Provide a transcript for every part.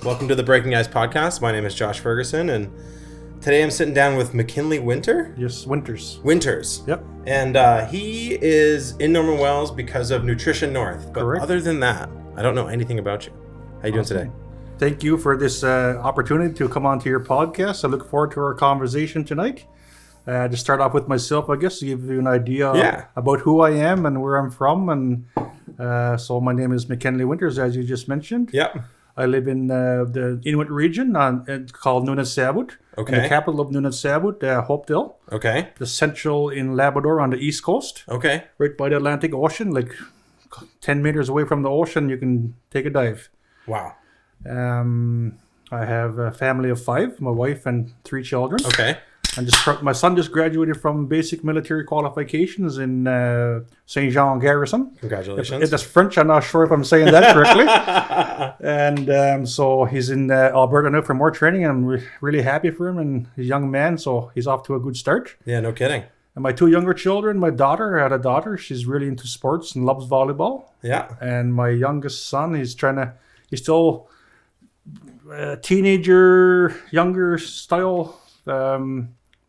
Welcome to the Breaking Ice podcast. My name is Josh Ferguson, and today I'm sitting down with McKinley Winters. Yes, Winters. Winters. Yep. And he is in Norman Wells because of Nutrition North. But Correct. Other than that, I don't know anything about you. How you doing today? Thank you for this opportunity to come onto your podcast. I look forward to our conversation tonight. To start off with myself, I guess, to give you an idea about who I am and where I'm from. And so my name is McKinley Winters, as you just mentioned. Yep. I live in the Inuit region called Nunavut. Okay. In the capital of Nunavut, Hopedale. Okay. The central in Labrador on the east coast. Okay. Right by the Atlantic Ocean, like 10 meters away from the ocean, you can take a dive. Wow. I have a family of 5, my wife and 3 children. Okay. And my son just graduated from basic military qualifications in Saint Jean Garrison. Congratulations. If that's French, I'm not sure if I'm saying that correctly. And so he's in Alberta now for more training, and I'm really happy for him. And he's a young man, so he's off to a good start. Yeah, no kidding. And my 2 younger children, I had a daughter. She's really into sports and loves volleyball. Yeah. And my youngest son, he's still teenager, younger style.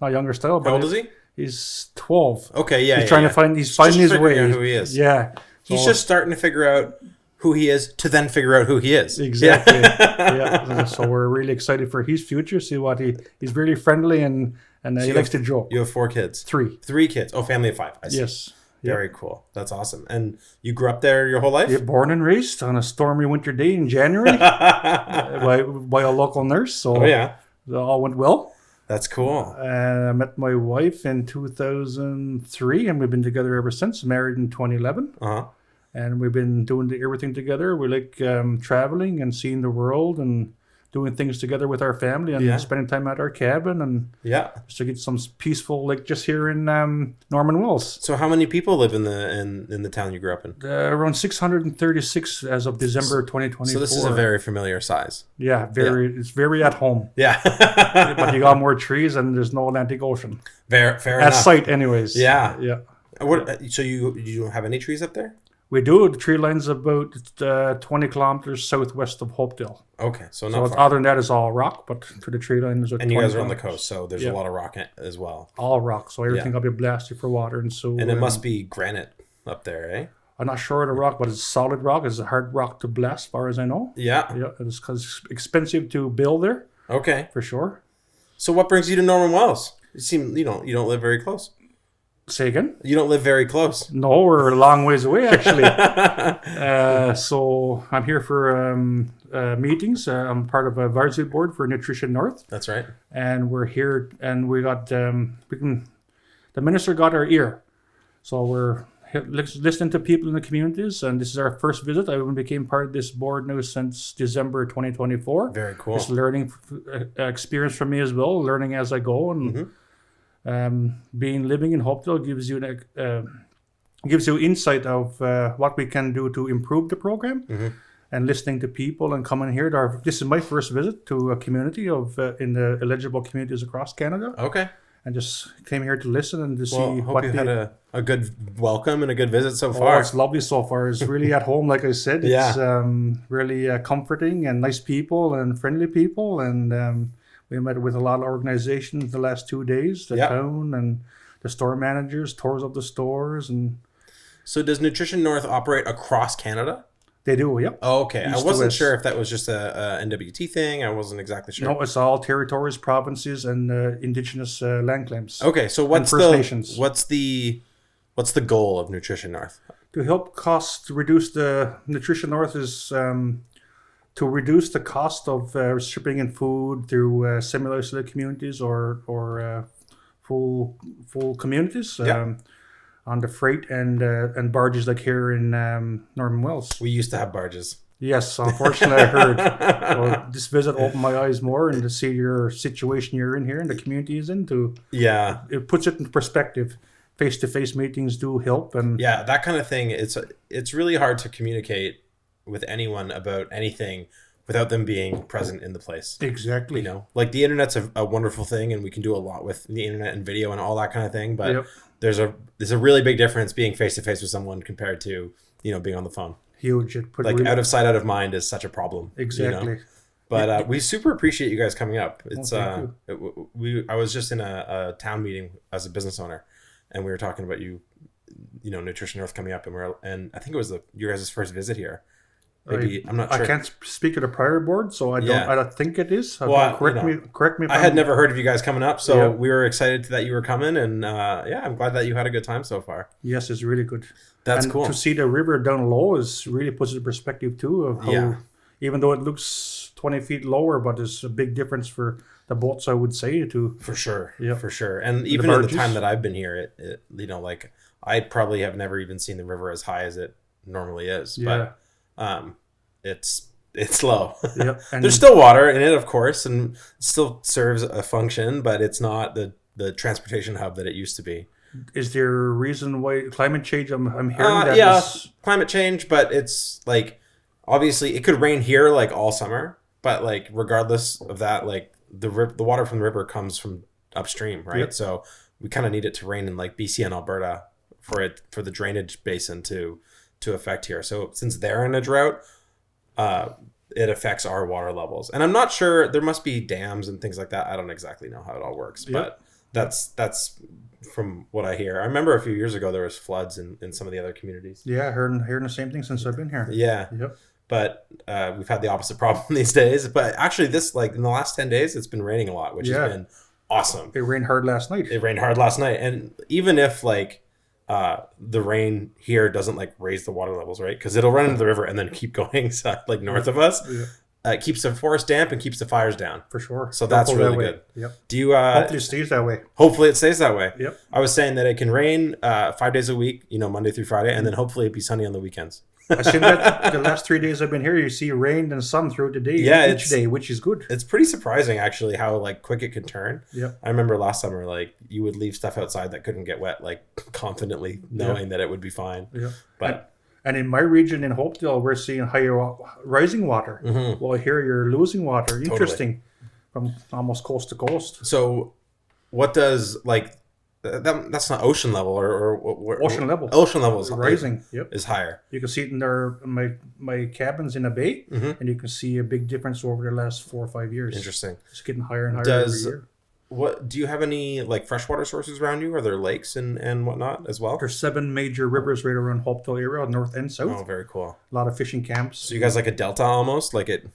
Not younger style, but How old is he? He's 12. Okay, yeah. He's trying to find. He's finding his way. Out who he is. Yeah, He's just starting to figure out who he is to then figure out who he is. Exactly. Yeah. So we're really excited for his future. See what he's really friendly and he likes to joke. You have 4 kids. 3. 3 kids. Oh, family of 5. I see. Yes. Very cool. That's awesome. And you grew up there your whole life? Yeah, born and raised on a stormy winter day in January by a local nurse. So it all went well. That's cool. I met my wife in 2003, and we've been together ever since. Married in 2011. Uh-huh. And we've been doing everything together. We like traveling and seeing the world and doing things together with our family and spending time at our cabin and just to get some peaceful, like just here in Norman Wells. So how many people live in the town you grew up in? Around 636 as of December 2024. So this is a very familiar size. Yeah, it's very at home. Yeah. But you got more trees and there's no Atlantic Ocean. Fair enough. At sight anyways. Yeah. Yeah. So you don't have any trees up there? We do. The tree line's about 20 kilometers southwest of Hopedale. Okay, so not far. Other than that, it's all rock, but to the tree line is about 20 And you guys are on the kilometers. coast, so there's a lot of rock as well. All rock, so everything will be blasted for water. And it must be granite up there, eh? I'm not sure of the rock, but it's solid rock. It's a hard rock to blast, as far as I know. Yeah. Yeah, it's because it's expensive to build there. Okay. For sure. So what brings you to Norman Wells? You don't live very close. Say again? You don't live very close. No, we're a long ways away, actually. So I'm here for meetings. I'm part of Advisory Board for Nutrition North. That's right. And we're here, and we got the minister got our ear. So we're listening to people in the communities, and this is our first visit. I became part of this board now since December 2024. Very cool. It's learning experience for me as well, learning as I go, and living in Hopedale gives you insight of what we can do to improve the program, and listening to people and coming here. This is my first visit to a community in the eligible communities across Canada. Okay. And just came here to listen and to see. Hope you had a good welcome and a good visit so far. Oh, it's lovely so far. It's really at home, like I said. It's really comforting and nice people and friendly people. And we met with a lot of organizations the last 2 days, the town and the store managers, tours of the stores. And so does Nutrition North operate across Canada? They do, yep. Oh, okay. I wasn't sure if that was just a NWT thing. I wasn't exactly sure. No, it's all territories, provinces, and indigenous land claims. Okay, so what's the goal of Nutrition North? To help reduce the Nutrition North is to reduce the cost of shipping in food through semi-isolated communities or full communities. On the freight and barges like here in Norman Wells. We used to have barges. Yes, unfortunately I heard. So this visit opened my eyes more and to see your situation you're in here and the community is in. It puts it in perspective. Face-to-face meetings do help. And that kind of thing. It's really hard to communicate with anyone about anything without them being present in the place. Exactly. Like the internet's a wonderful thing, and we can do a lot with the internet and video and all that kind of thing. But there's a really big difference being face to face with someone compared to being on the phone. Huge. Out of sight, out of mind is such a problem. Exactly. But we super appreciate you guys coming up. It's thank I was just in a town meeting as a business owner, and we were talking about Nutrition North coming up, and I think it was your guys' first visit here. Maybe I'm not sure. I can't speak of the prior board, so I don't think it is. Correct me. If I had never heard of you guys coming up, so we were excited that you were coming, and I'm glad that you had a good time so far. Yes, it's really good. That's cool. To see the river down low is really puts it in perspective too of how, even though it looks 20 feet lower, but there's a big difference for the boats, I would say, too. For sure. Yeah, for sure. And even in the time that I've been here, it I probably have never even seen the river as high as it normally is. Yeah. But it's low. Yeah. There's still water in it, of course, and it still serves a function, but it's not the transportation hub that it used to be. Is there a reason why climate change? I'm hearing that. Climate change, but it's like obviously it could rain here like all summer, but like regardless of that, like the water from the river comes from upstream, right? Yep. So we kind of need it to rain in like BC and Alberta for the drainage basin to affect here. So since they're in a drought, it affects our water levels. And I'm not sure, there must be dams and things like that. I don't exactly know how it all works, but that's from what I hear. I remember a few years ago there was floods in some of the other communities. Yeah, hearing the same thing since I've been here. Yeah. Yep. But we've had the opposite problem these days. But actually this, like in the last 10 days, it's been raining a lot, which has been awesome. It rained hard last night. And even if like the rain here doesn't like raise the water levels, right? Because it'll run into the river and then keep going like north of us. Yeah. It keeps the forest damp and keeps the fires down. For sure. So that's really good. Yep. Do you hopefully it stays that way. Hopefully it stays that way. Yep. I was saying that it can rain 5 days a week, Monday through Friday, and then hopefully it'd be sunny on the weekends. I've seen that the last 3 days I've been here, you see rain and sun throughout the day, each day, which is good. It's pretty surprising actually how like quick it can turn. Yeah. I remember last summer, like you would leave stuff outside that couldn't get wet, like confidently knowing that it would be fine. Yeah. But and in my region in Hopedale, we're seeing higher rising water. Mm-hmm. Well, here you're losing water. Interesting. Totally. From almost coast to coast. So what does like that's not ocean level or ocean level. Ocean level is rising. Is higher. You can see it in my cabins in a bay, and you can see a big difference over the last 4 or 5 years. Interesting. It's getting higher and higher every year. What do you have any like freshwater sources around you? Are there lakes and whatnot as well? There's 7 major rivers right around Hopedale area, north and south. Oh, very cool. A lot of fishing camps. So you guys like a delta almost, like it.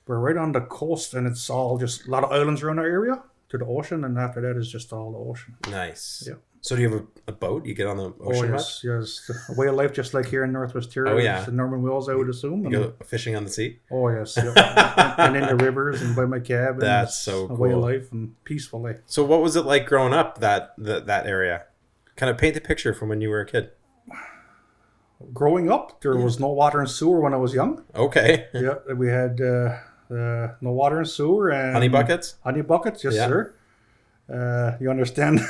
We're right on the coast, and it's all just a lot of islands around our area to the ocean, and after that is just all the ocean. Nice. Yeah. So do you have a boat? You get on the ocean? Yes. A way of life, just like here in Northwest Ontario. Oh yeah. Norman Wills, I would assume. You go fishing on the sea? Oh yes. Yeah. and in the rivers and by my cabin. That's so cool. A way of life and peaceful life. So what was it like growing up that area? Kind of paint the picture from when you were a kid. Growing up, there was no water and sewer when I was young. Okay. Yeah, we had no water and sewer and honey buckets. Honey buckets, yes, sir. You understand?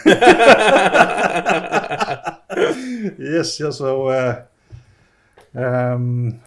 Yes. So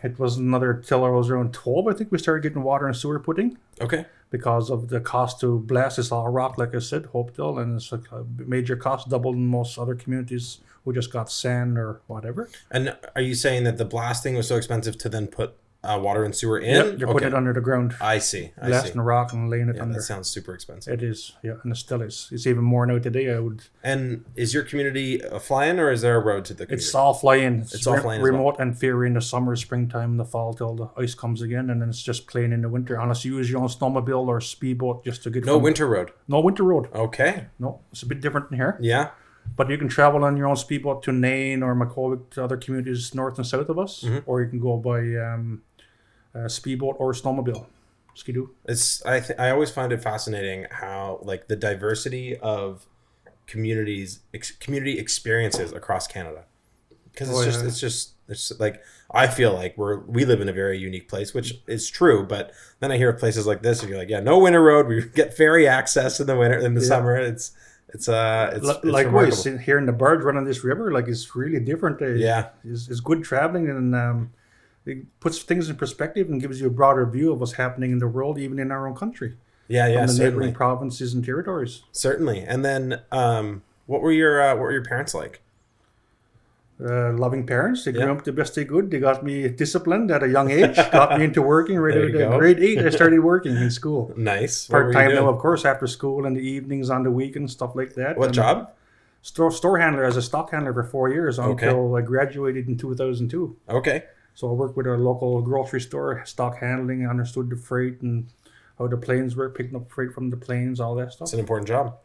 it was another till I was around 12. I think we started getting water and sewer putting. Okay. Because of the cost to blast, it's all rock, like I said, Hopedale, and it's a major cost, double than most other communities who just got sand or whatever. And are you saying that the blasting was so expensive to then put water and sewer in? Yep, they're putting it under the ground. I see. Blasting the rock and laying it under. That sounds super expensive. It is, and it still is. It's even more now today, I would. And is your community a fly-in, or is there a road to the community? It's all fly-in. It's all fly-in remote and fairy in the summer, springtime, in the fall till the ice comes again, and then it's just plain in the winter, unless you use your own snowmobile or speedboat just to get No winter road? No winter road. Okay. No, it's a bit different in here. Yeah. But you can travel on your own speedboat to Nain or McCovic to other communities north and south of us, or you can go by speedboat or snowmobile. Skidoo. I always find it fascinating how like the diversity of community experiences across Canada, because it's just like I feel like we live in a very unique place, which is true. But then I hear of places like this, and you're like, no winter road. We get ferry access in the winter, in the summer. It's likewise here in the barge running this river. Like it's really different. It's good traveling and. It puts things in perspective and gives you a broader view of what's happening in the world, even in our own country. Yeah, from the neighboring provinces and territories. Certainly. And then, what were your parents like? loving parents. They grew up the best they could. They got me disciplined at a young age, got me into working. Right out of grade 8, I started working in school. Nice. Part-time now, of course, after school in the evenings, on the weekends, stuff like that. What job? Store handler, as a stock handler for 4 years until I graduated in 2002. Okay. So I worked with a local grocery store, stock handling, understood the freight and how the planes were, picking up freight from the planes, all that stuff. It's an important job.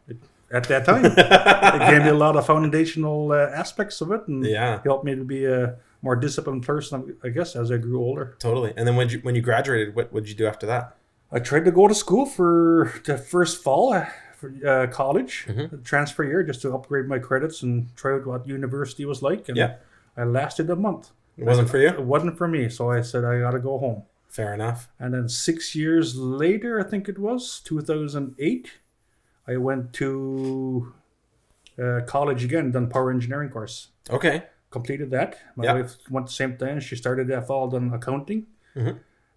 At that time. It gave me a lot of foundational aspects of it and helped me to be a more disciplined person, I guess, as I grew older. Totally. And then when you graduated, what did you do after that? I tried to go to school for the first fall for college, transfer year, just to upgrade my credits and try out what university was like. And I lasted a month. It wasn't for you? It wasn't for me. So I said, I got to go home. Fair enough. And then 6 years later, I think it was, 2008, I went to college again, done power engineering course. Okay. Completed that. My wife went the same thing. She started that fall, done accounting.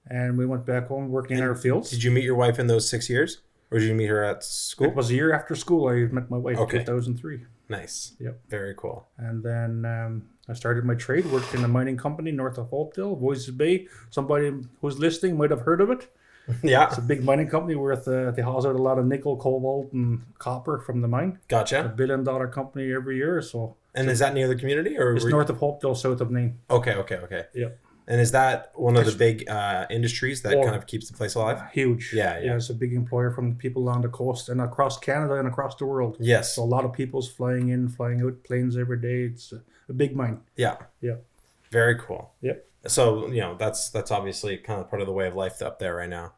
And we went back home working in our fields. Did you meet your wife in those 6 years? Or did you meet her at school? It was a year after school. I met my wife in 2003. Nice. Yep. Very cool. And then I started my trade, worked in a mining company north of Hopedale, Voisey's Bay. Somebody who's listening might have heard of it. Yeah. It's a big mining company worth, they haul out a lot of nickel, cobalt, and copper from the mine. Gotcha. It's a $1 billion company every year. And is that near the community? Or it's north of Hopedale, south of Nain. Okay. Yep. And is that one of the big industries that kind of keeps the place alive? Huge. Yeah. It's a big employer from the people along the coast and across Canada and across the world. Yes. So a lot of people's flying in, flying out, planes every day. It's a big mine. Yeah. Very cool. Yep. So, that's obviously kind of part of the way of life up there right now.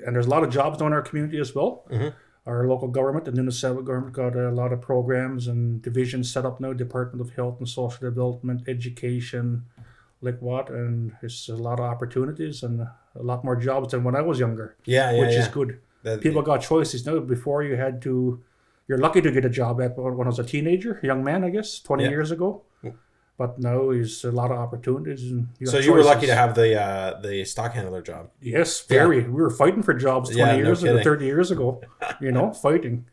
And there's a lot of jobs down in our community as well. Our local government, the Nunavut government, got a lot of programs and divisions set up now. Department of Health and Social Development, Education, and there's a lot of opportunities and a lot more jobs than when I was younger. Which is good. People got choices now. Before you're lucky to get a job when I was a teenager, young man, I guess, 20 years ago. But now there's a lot of opportunities. And you were lucky to have the stock handler job. Yes, very. We were fighting for jobs 20 years ago, 30 years ago, fighting.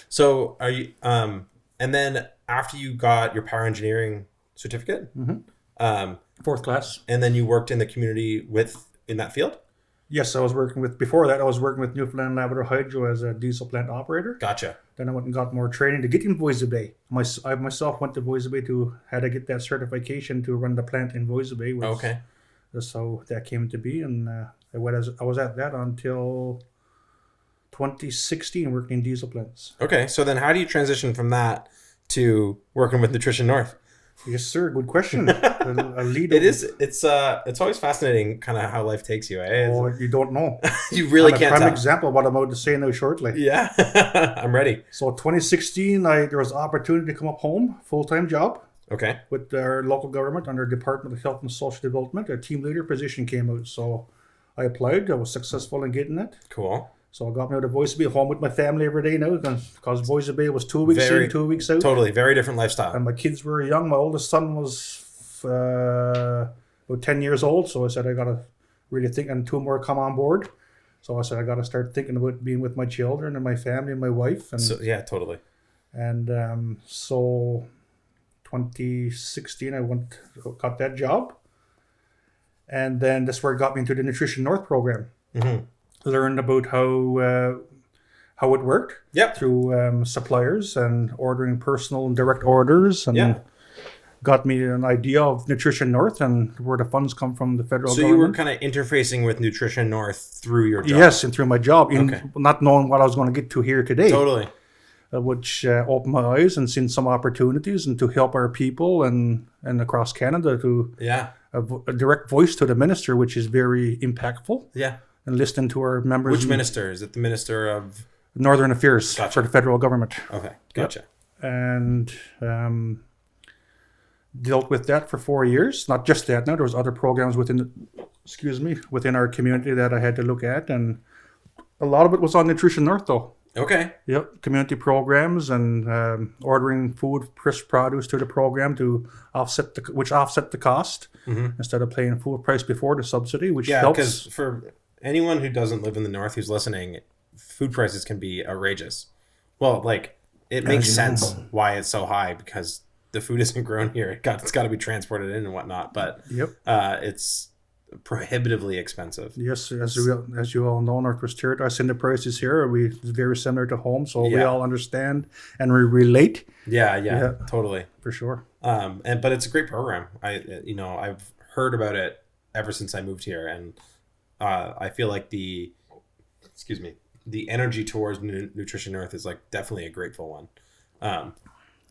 So are you, and then after you got your power engineering certificate, fourth class. And then you worked in the community in that field? Yes, before that, I was working with Newfoundland Labrador Hydro as a diesel plant operator. Gotcha. Then I went and got more training to get in Voisey's Bay. I myself went to Voisey's Bay had to get that certification to run the plant in Voisey's Bay. Okay. That's how that came to be. And I was at that until 2016 working in diesel plants. Okay, so then how do you transition from that to working with Nutrition North? Yes, sir. Good question. It's always fascinating kind of how life takes you. Eh? Oh, you don't know. You really can't tell. A prime example of what I'm about to say now shortly. Yeah, I'm ready. So 2016, there was opportunity to come up home, full-time job. Okay. With our local government under Department of Health and Social Development. A team leader position came out. So I applied. I was successful in getting it. Cool. So I got me out of Voisey's Bay, home with my family every day now, because Voisey's Bay was 2 weeks in, 2 weeks out. Totally, very different lifestyle. And my kids were young. My oldest son was about 10 years old. So I said, I got to really think, and 2 more come on board. So I said, I got to start thinking about being with my children and my family and my wife. And, yeah, totally. And so 2016, I got that job. And then that's where it got me into the Nutrition North program. Learned about how it worked through suppliers and ordering personal and direct orders, and got me an idea of Nutrition North and where the funds come from the federal government. So you were kind of interfacing with Nutrition North through your job? Yes, and through my job, not knowing what I was going to get to here today. Totally. Which opened my eyes and seen some opportunities and to help our people and across Canada to a direct voice to the minister, which is very impactful. Yeah. And listening to our members. Which minister? Is it the Minister of Northern Affairs for the federal government? Okay, gotcha. Yep. And dealt with that for 4 years. Not just that. Now there was other programs within our community that I had to look at, and a lot of it was on Nutrition North, though. Okay. Yep, community programs and ordering food, produce to the program to offset the cost instead of paying full price before the subsidy, which helps. Yeah, because for anyone who doesn't live in the North who's listening, food prices can be outrageous. Well, it makes sense why it's so high, because the food isn't grown here. It's got to be transported in and whatnot. But it's prohibitively expensive. Yes, as you all know, Northwest Territory, the prices here it's very similar to home, so we all understand and we relate. Yeah, totally, for sure. But it's a great program. I've heard about it ever since I moved here, and I feel like the energy towards Nutrition North is like definitely a grateful one.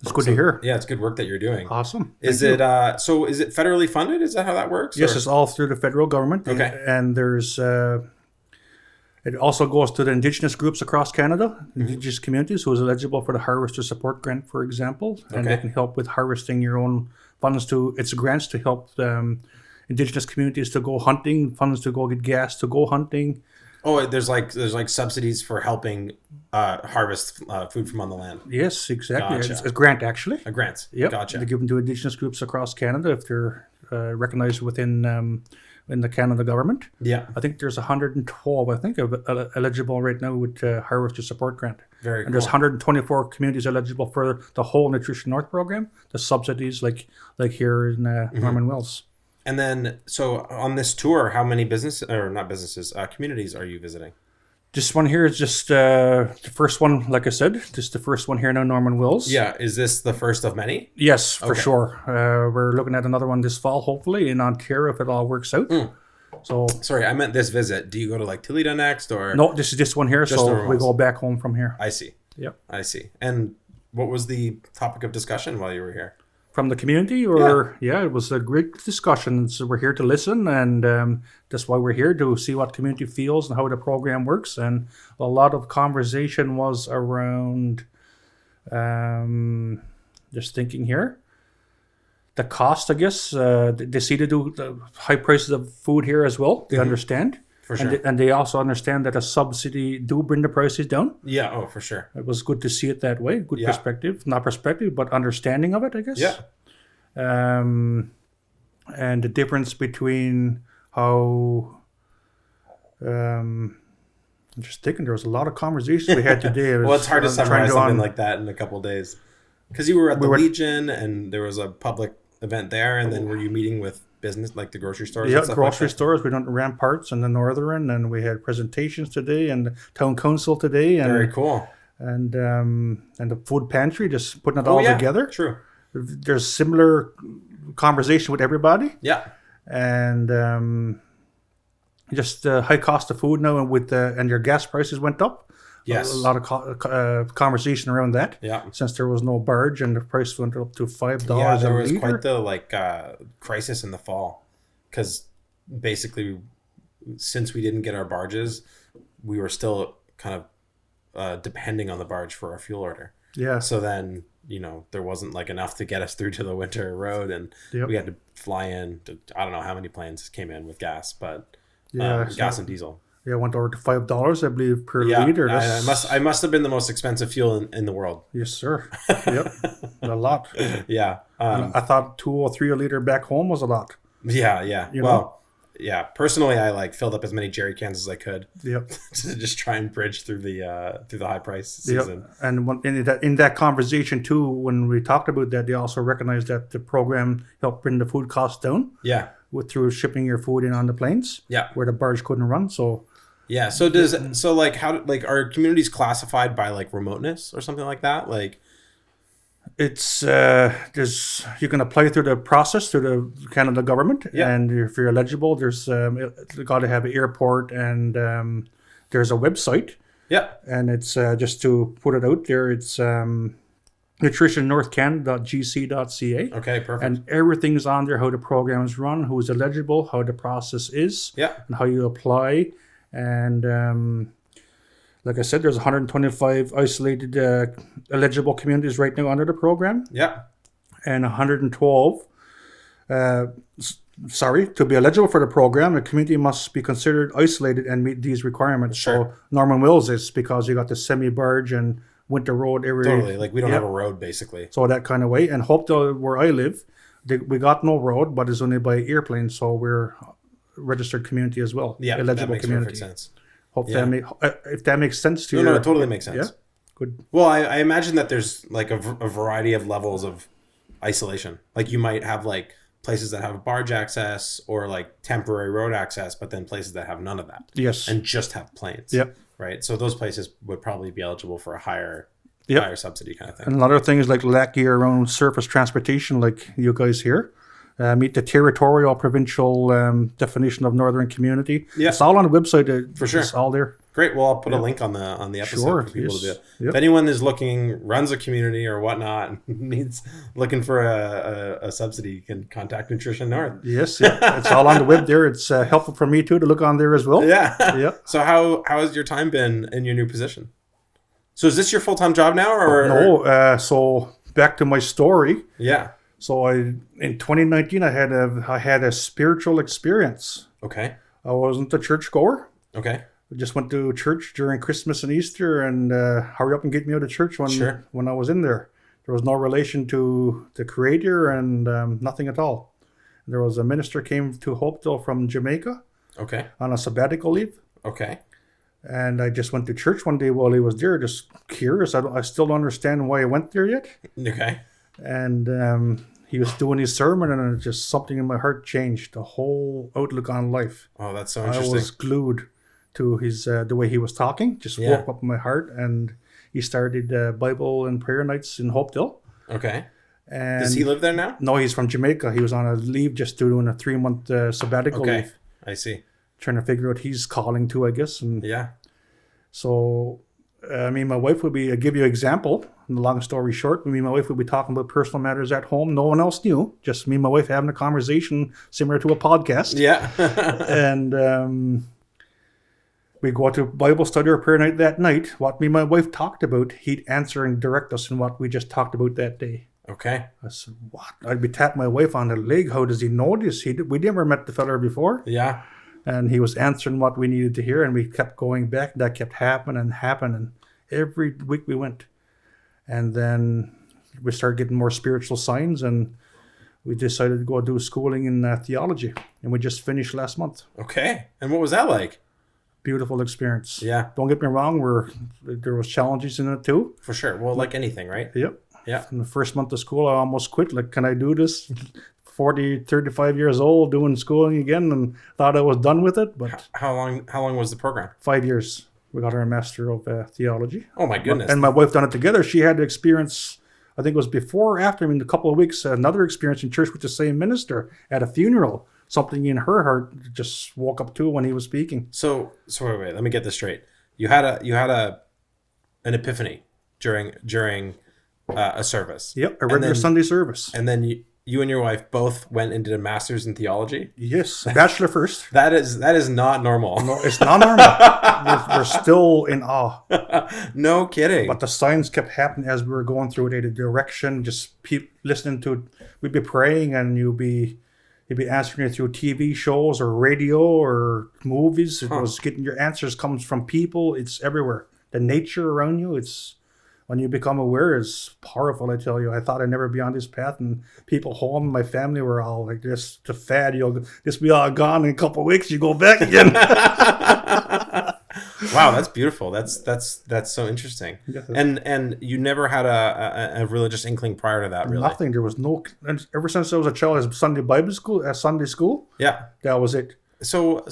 It's good to hear. Yeah, it's good work that you're doing. Awesome. Is it federally funded? Is that how that works? Yes, it's all through the federal government. Okay. And there's it also goes to the Indigenous groups across Canada, Indigenous communities who is eligible for the Harvester Support Grant, for example. And they can help with harvesting your own funds it's grants to help Indigenous communities to go hunting, funds to go get gas to go hunting. Oh, there's like subsidies for helping harvest food from on the land. Yes, exactly. Gotcha. It's a grant, actually. A grant. Yep. Gotcha. They're given to Indigenous groups across Canada if they're recognized within in the Canada government. Yeah. I think there's 112, eligible right now with Harvester Support Grant. Very cool. And there's 124 communities eligible for the whole Nutrition North program, the subsidies like here in Norman Wells. And then, so on this tour, how many communities are you visiting? This one here is just the first one, like I said, just the first one here now, Norman Wells. Yeah. Is this the first of many? Yes, for sure. We're looking at another one this fall, hopefully, in Ontario if it all works out. So, sorry, I meant this visit. Do you go to like Toledo next, or no? This is this one here, so we go back home from here. I see. Yep. I see. And what was the topic of discussion while you were here? From the community, or it was a great discussion. So we're here to listen, and that's why we're here, to see what community feels and how the program works. And a lot of conversation was around just thinking here, the cost, I guess. They see the high prices of food here as well. They understand. For sure. And they also understand that a subsidy do bring the prices down. Yeah, oh, for sure. It was good to see it that way. Good perspective. Not perspective, but understanding of it, I guess. Yeah. And the difference between how... I'm just thinking there was a lot of conversations we had today. Well, it's hard to summarize something like that in a couple of days. Because you were at the Legion, and there was a public event there, and then were you meeting with business, like the grocery stores? Yeah, grocery stores. We done Ramparts and the Northern, and we had presentations today, and the town council today. And, very cool. And the food pantry, just putting it all together. True. There's similar conversation with everybody. Yeah. And just high cost of food now, and your gas prices went up. Yes. A lot of conversation around that. Yeah. Since there was no barge and the price went up to $5 Yeah, there was liter. quite the crisis in the fall, because basically, since we didn't get our barges, we were still kind of depending on the barge for our fuel order. Yeah. So then, there wasn't like enough to get us through to the winter road, and we had to fly in. I don't know how many planes came in with gas, but gas and diesel. Yeah, it went over to $5, I believe, per liter. I must have been the most expensive fuel in the world. Yes, sir. Yep, a lot. Yeah. I thought $2.03 a liter back home was a lot. Yeah. Yeah. Personally, I filled up as many jerry cans as I could. Yep. To just try and bridge through the high price season. Yep. And in that conversation too, when we talked about that, they also recognized that the program helped bring the food costs down. Yeah. Through shipping your food in on the planes. Yeah. Where the barge couldn't run. So. Yeah. So are communities classified by like remoteness or something like that? Like, it's you can apply through the process through the Canada government, and if you're eligible, there's got to have an airport, and there's a website. Yeah. And it's just to put it out there, it's nutritionnorthcan.gc.ca. Okay, perfect. And everything's on there: how the program is run, who's eligible, how the process is, and how you apply. And like I said, there's 125 isolated eligible communities right now under the program. Yeah. And 112. To be eligible for the program, a community must be considered isolated and meet these requirements. Sure. So Norman Wells is because you got the semi-barge and winter road area. Totally, like we don't have a road basically. So that kind of way. And Hopedale, where I live, we got no road, but it's only by airplane, so we're registered community as well. Yeah, eligible that makes community. Perfect sense. Hope if that makes sense to you. No, it totally makes sense. Yeah, good. Well, I imagine that there's like a variety of levels of isolation. Like you might have like places that have barge access or like temporary road access, but then places that have none of that. Yes. And just have planes. Yep. Right. So those places would probably be eligible for a higher subsidy kind of thing. And another thing is like lack year round surface transportation, like you guys here. Meet the territorial provincial definition of northern community. Yeah. It's all on the website. For sure. It's all there. Great. Well, I'll put a link on the episode for people to do it. Yep. If anyone is runs a community or whatnot, looking for a subsidy, you can contact Nutrition North. Yes, it's all on the web there. It's helpful for me too to look on there as well. Yeah. Yeah. So how has your time been in your new position? So is this your full-time job now, or no? So back to my story. Yeah. So in 2019 I had a spiritual experience. Okay. I wasn't a churchgoer. Okay. I just went to church during Christmas and Easter and hurry up and get me out of church when I was in there. There was no relation to the Creator and nothing at all. There was a minister came to Hopedale from Jamaica. Okay. On a sabbatical leave. Okay. And I just went to church one day while he was there, just curious. I still don't understand why I went there yet. Okay. And he was doing his sermon, and it just something in my heart changed. The whole outlook on life. Oh, that's so interesting. I was glued to his the way he was talking. Just woke up in my heart, and he started Bible and prayer nights in Hopedale. Okay. And does he live there now? No, he's from Jamaica. He was on a leave, just doing a 3-month sabbatical leave. I see. Trying to figure out his calling too, I guess. And yeah. So, my wife would be, I'll give you an example. Long story short, me and my wife would be talking about personal matters at home. No one else knew. Just me and my wife having a conversation similar to a podcast. Yeah. And we go to Bible study or prayer night that night. What me and my wife talked about, he'd answer and direct us in what we just talked about that day. Okay. I said, what? I'd be tapping my wife on the leg. How does he know this? We never met the fella before. Yeah. And he was answering what we needed to hear, and we kept going back. That kept happening. Every week we went. And then we started getting more spiritual signs, and we decided to go do schooling in theology. And we just finished last month. Okay. And what was that like? Beautiful experience. Yeah. Don't get me wrong, there was challenges in it too. For sure. Well, like anything, right? Yep. Yeah. In the first month of school, I almost quit. Like, can I do this? 35 years old, doing schooling again, and thought I was done with it. But how long was the program? 5 years. We got our Master of Theology. Oh my goodness. And my wife done it together. She had the experience, I think it was before or after, a couple of weeks, another experience in church with the same minister at a funeral. Something in her heart just woke up to when he was speaking. So wait, let me get this straight. You had an epiphany during a service. Yep, a regular Sunday service. And then you and your wife both went and did a master's in theology? Yes, a bachelor first. That is not normal. No, it's not normal. we're still in awe. No kidding. But the signs kept happening as we were going through it. The direction, just listening to it. We'd be praying, and you'd be answering it through TV shows or radio or movies. It was getting your answers comes from people. It's everywhere. The nature around you, it's when you become aware, is powerful, I tell you. I thought I'd never be on this path, and people home, my family were all like, this the fad, this be all gone in a couple of weeks, you go back again. Wow, that's beautiful. That's so interesting. Yeah. And you never had a religious inkling prior to that, really? Nothing. There was no, and ever since I was a child, I was Sunday Bible school, Sunday school. Yeah. That was it. So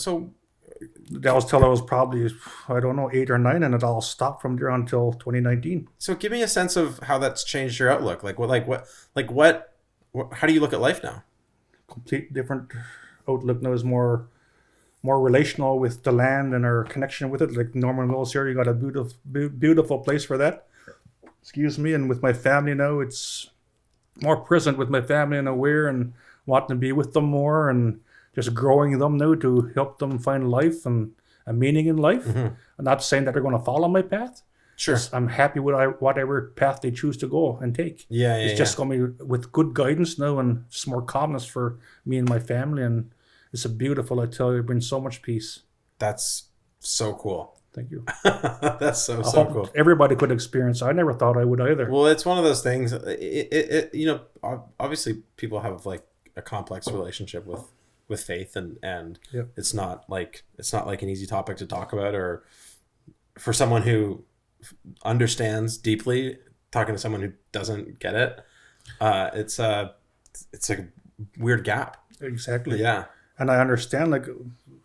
that was till I was probably, I don't know, 8 or 9, and it all stopped from there until 2019. So give me a sense of how that's changed your outlook. What how do you look at life now? Complete different outlook now. Is more relational with the land and our connection with it. Like Norman Mills here, you got a beautiful place for that. Excuse me. And with my family now, it's more present with my family and aware and wanting to be with them more and just growing them now to help them find life and a meaning in life. Mm-hmm. I'm not saying that they're going to follow my path. Sure. I'm happy with whatever path they choose to go and take. It's just going to be with good guidance now and just more calmness for me and my family. And it's a beautiful, I tell you, it brings so much peace. That's so cool. Thank you. That's so cool. Everybody could experience. I never thought I would either. Well, it's one of those things. Obviously, people have like a complex relationship with faith, and yep. it's not like an easy topic to talk about, or for someone who understands deeply, talking to someone who doesn't get it. It's a weird gap. Exactly. Yeah. And I understand like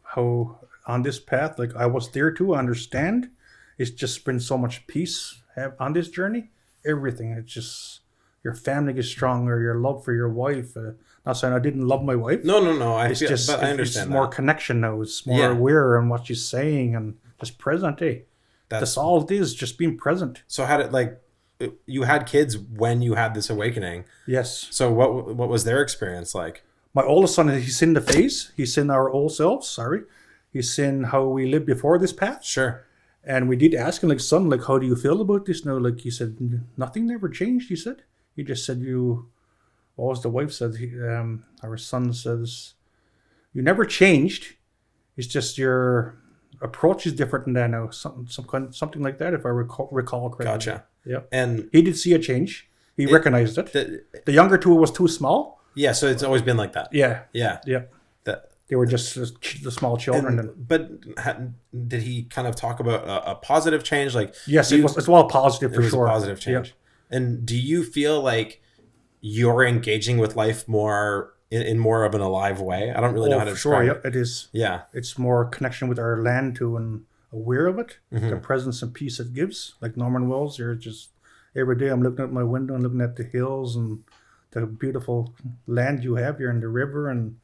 how on this path, like I was there too. I understand. It's just been so much peace on this journey. Everything. It's just your family gets stronger. Your love for your wife. Not saying I didn't love my wife. No. I It's feel, just but I understand it's more that. connection now. It's more Yeah. aware on what she's saying and just present. Hey, that's all it is. Just being present. So how did like you had kids when you had this awakening? Yes. So what was their experience like? My oldest son, he's in the phase. He's in our old selves. Sorry, he's in how we lived before this path. Sure. And we did ask him, like, son, like, how do you feel about this now? Like, he said, nothing never changed. He said, he just said, what was the wife said? Our son says, you never changed. It's just your approach is different than that now. Something like that, if I recall correctly. Gotcha. Yeah. And he did see a change. He recognized it. The younger two was too small. Yeah. So it's always been like that. Yeah. Yeah. Yeah. That. They were just the small children. But did he kind of talk about a positive change? Like yes, it's well positive for sure. A positive change. Yeah. And do you feel like you're engaging with life more in more of an alive way? I don't really know how to describe it. It is. Yeah. It's more connection with our land too and aware of it. Mm-hmm. The presence and peace it gives. Like Norman Wells, you're just every day I'm looking at my window and looking at the hills and the beautiful land you have here in the river and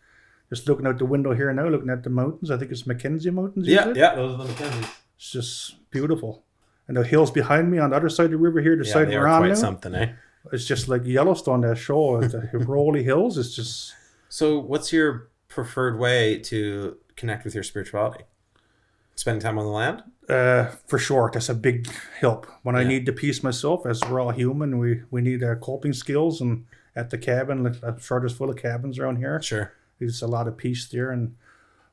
just looking out the window here now, looking at the mountains. I think it's Mackenzie Mountains. Yeah, those are the Mackenzies. It's just beautiful. And the hills behind me on the other side of the river here, the side we're on now. Something, eh? It's just like Yellowstone, that show. The rolly hills. It's just... So what's your preferred way to connect with your spirituality? Spending time on the land? For sure. That's a big help. When I need the peace myself, as we're all human, we need coping skills. And at the cabin, like, I'm sure there's full of cabins around here. Sure. There's a lot of peace there. And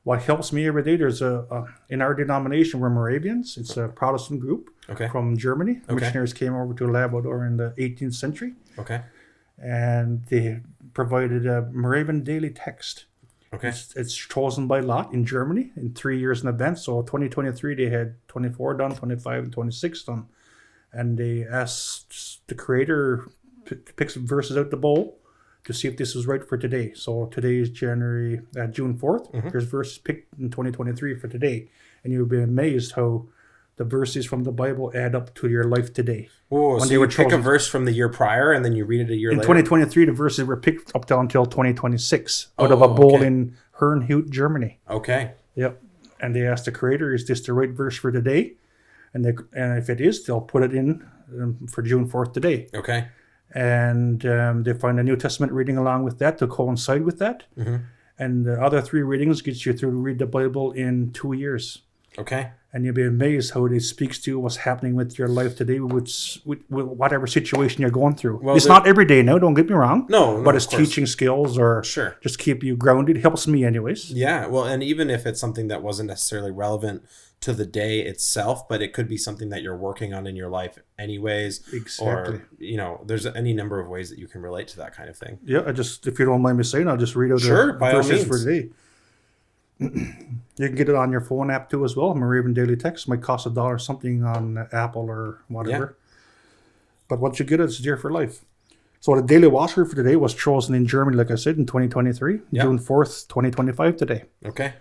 what helps me every day, there's in our denomination, we're Moravians. It's a Protestant group from Germany. Missionaries came over to Labrador in the 18th century. Okay. And they provided a Moravian daily text. Okay. It's chosen by lot in Germany in 3 years in advance. So 2023, they had 24 done, 25 and 26 done. And they asked the creator to pick some verses out the bowl to see if this was right for today. So today is June 4th. Mm-hmm. There's verses picked in 2023 for today. And you'll be amazed how the verses from the Bible add up to your life today. Oh, so you would pick a verse from the year prior and then you read it a year later? In 2023, the verses were picked up until 2026 out of a bowl in Herrnhut, Germany. Okay. Yep. And they asked the creator, is this the right verse for today? And if it is, they'll put it in for June 4th today. Okay. And they find a New Testament reading along with that to coincide with that. Mm-hmm. And the other 3 readings gets you through to read the Bible in 2 years. Okay. And you'll be amazed how it speaks to you what's happening with your life today, with whatever situation you're going through. Well, it's not every day now, don't get me wrong. No, but it's teaching skills or just keep you grounded. It helps me anyways. Yeah, well, and even if it's something that wasn't necessarily relevant to the day itself, but it could be something that you're working on in your life anyways. Exactly. Or, there's any number of ways that you can relate to that kind of thing. Yeah, if you don't mind me saying, I'll just read out the verses for today. You can get it on your phone app too as well. Moravian Daily Text might cost $1 something on Apple or whatever. Yeah. But once you get it, it's dear for life. So the daily watchword for today was chosen in Germany, like I said, in 2023, June 4th, 2025 today. Okay.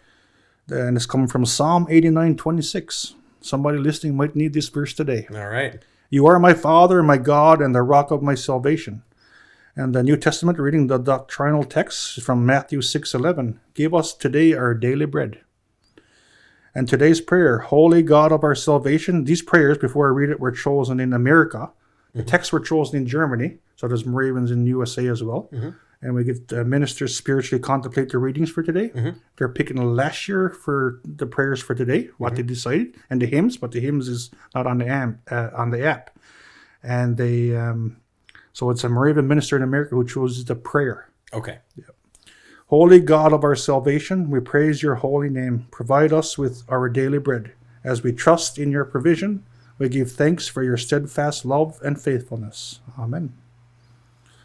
And it's coming from Psalm 89:26. Somebody listening might need this verse today. All right. You are my Father, my God, and the rock of my salvation. And the New Testament reading, the doctrinal text from Matthew 6:11. Give us today our daily bread. And today's prayer, Holy God of our salvation. These prayers, before I read it, were chosen in America. The texts were chosen in Germany. So there's Moravians in USA as well. Mm-hmm. And we get ministers spiritually contemplate the readings for today. Mm-hmm. They're picking last year for the prayers for today, what they decided, and the hymns. But the hymns is not on the app. And they... So it's a Moravian minister in America who chooses the prayer. Okay. Yeah. Holy God of our salvation, we praise your holy name. Provide us with our daily bread. As we trust in your provision, we give thanks for your steadfast love and faithfulness. Amen.